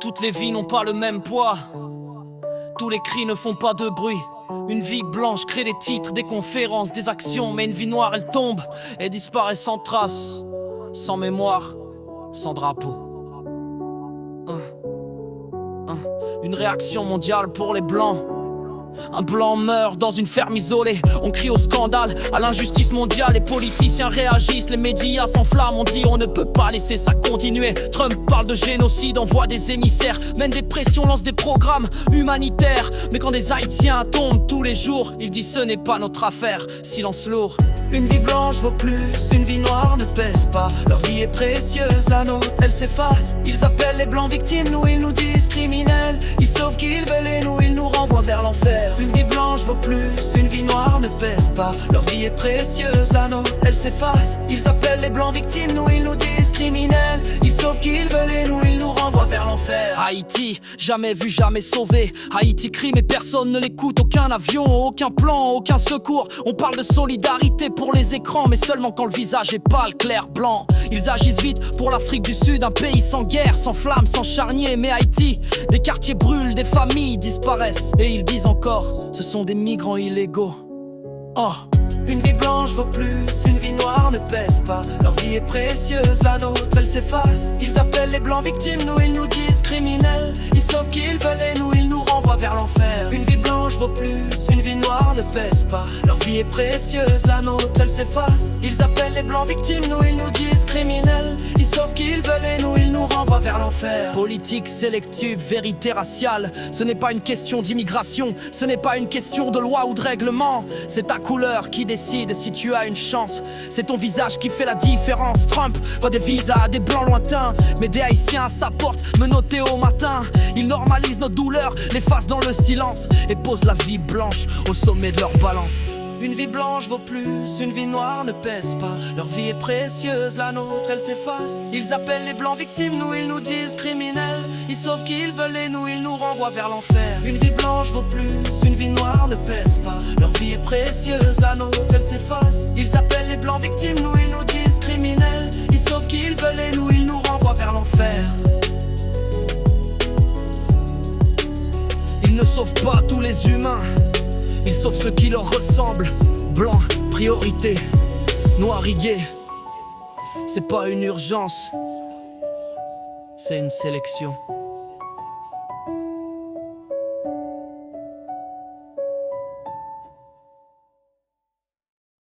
Toutes les vies n'ont pas le même poids. Tous les cris ne font pas de bruit. Une vie blanche crée des titres, des conférences, des actions. Mais une vie noire elle tombe et disparaît sans trace, sans mémoire, sans drapeau. Une réaction mondiale pour les blancs. Un blanc meurt dans une ferme isolée. On crie au scandale, à l'injustice mondiale. Les politiciens réagissent, les médias s'enflamment. On dit on ne peut pas laisser ça continuer. Trump parle de génocide, envoie des émissaires, mène des pressions, lance des programmes humanitaires. Mais quand des Haïtiens tombent tous les jours, il dit ce n'est pas notre affaire. Silence lourd. Une vie blanche vaut plus, une vie noire ne pèse pas. Leur vie est précieuse, la nôtre elle s'efface. Ils appellent les blancs victimes, nous ils nous disent criminels. Ils sauvent qui ils veulent et nous ils nous renvoient vers l'enfer. Une vie blanche vaut plus, une vie noire ne pèse pas. Leur vie est précieuse, la nôtre elle s'efface. Ils appellent les blancs victimes, nous ils nous disent criminels. Ils sauvent qui ils veulent et nous ils nous renvoient vers l'enfer. Haïti, jamais vu, jamais sauvé. Haïti crie mais personne ne l'écoute. Aucun avion, aucun plan, aucun secours. On parle de solidarité pour les écrans, mais seulement quand le visage est pâle, clair, blanc. Ils agissent vite pour l'Afrique du Sud, un pays sans guerre, sans flamme, sans charnier. Mais Haïti, des quartiers brûlent, des familles disparaissent. Et ils disent encore, ce sont des migrants illégaux. Oh. Une vie blanche vaut plus, une vie noire ne pèse pas. Leur vie est précieuse, la nôtre elle s'efface. Ils appellent les blancs victimes, nous ils nous disent criminels. Ils sauvent qui ils veulent et nous ils nous renvoient vers l'enfer. Une vie blanche vaut plus, une vie noire ne pèse pas. Leur vie est précieuse, la nôtre elle s'efface. Ils appellent les blancs victimes, nous ils nous disent criminels. Ils sauvent qui ils veulent et nous ils nous renvoient vers l'enfer. Politique sélective, vérité raciale. Ce n'est pas une question d'immigration, ce n'est pas une question de loi ou de règlement. C'est ta couleur qui décide si tu as une chance. C'est ton visage qui fait la différence. Trump voit des visas à des blancs lointains, mais des Haïtiens à sa porte, menottés au matin. Ils normalisent nos douleurs, les fassent dans le silence et posent la vie blanche au sommet de leur balance. Une vie blanche vaut plus, une vie noire ne pèse pas. Leur vie est précieuse, la nôtre elle s'efface. Ils appellent les blancs victimes, nous ils nous disent criminels. Ils sauvent qui ils veulent et nous ils nous renvoient vers l'enfer. Une vie blanche vaut plus, une vie noire ne pèse pas. Leur vie est précieuse, la nôtre elle s'efface. Ils appellent les blancs victimes, nous ils nous disent criminels. Ils sauvent qui ils veulent et nous ils nous renvoient vers l'enfer. Ils ne sauvent pas tous les humains, ils sauvent ceux qui leur ressemblent. Blanc, priorité. Noir, gay. C'est pas une urgence, c'est une sélection.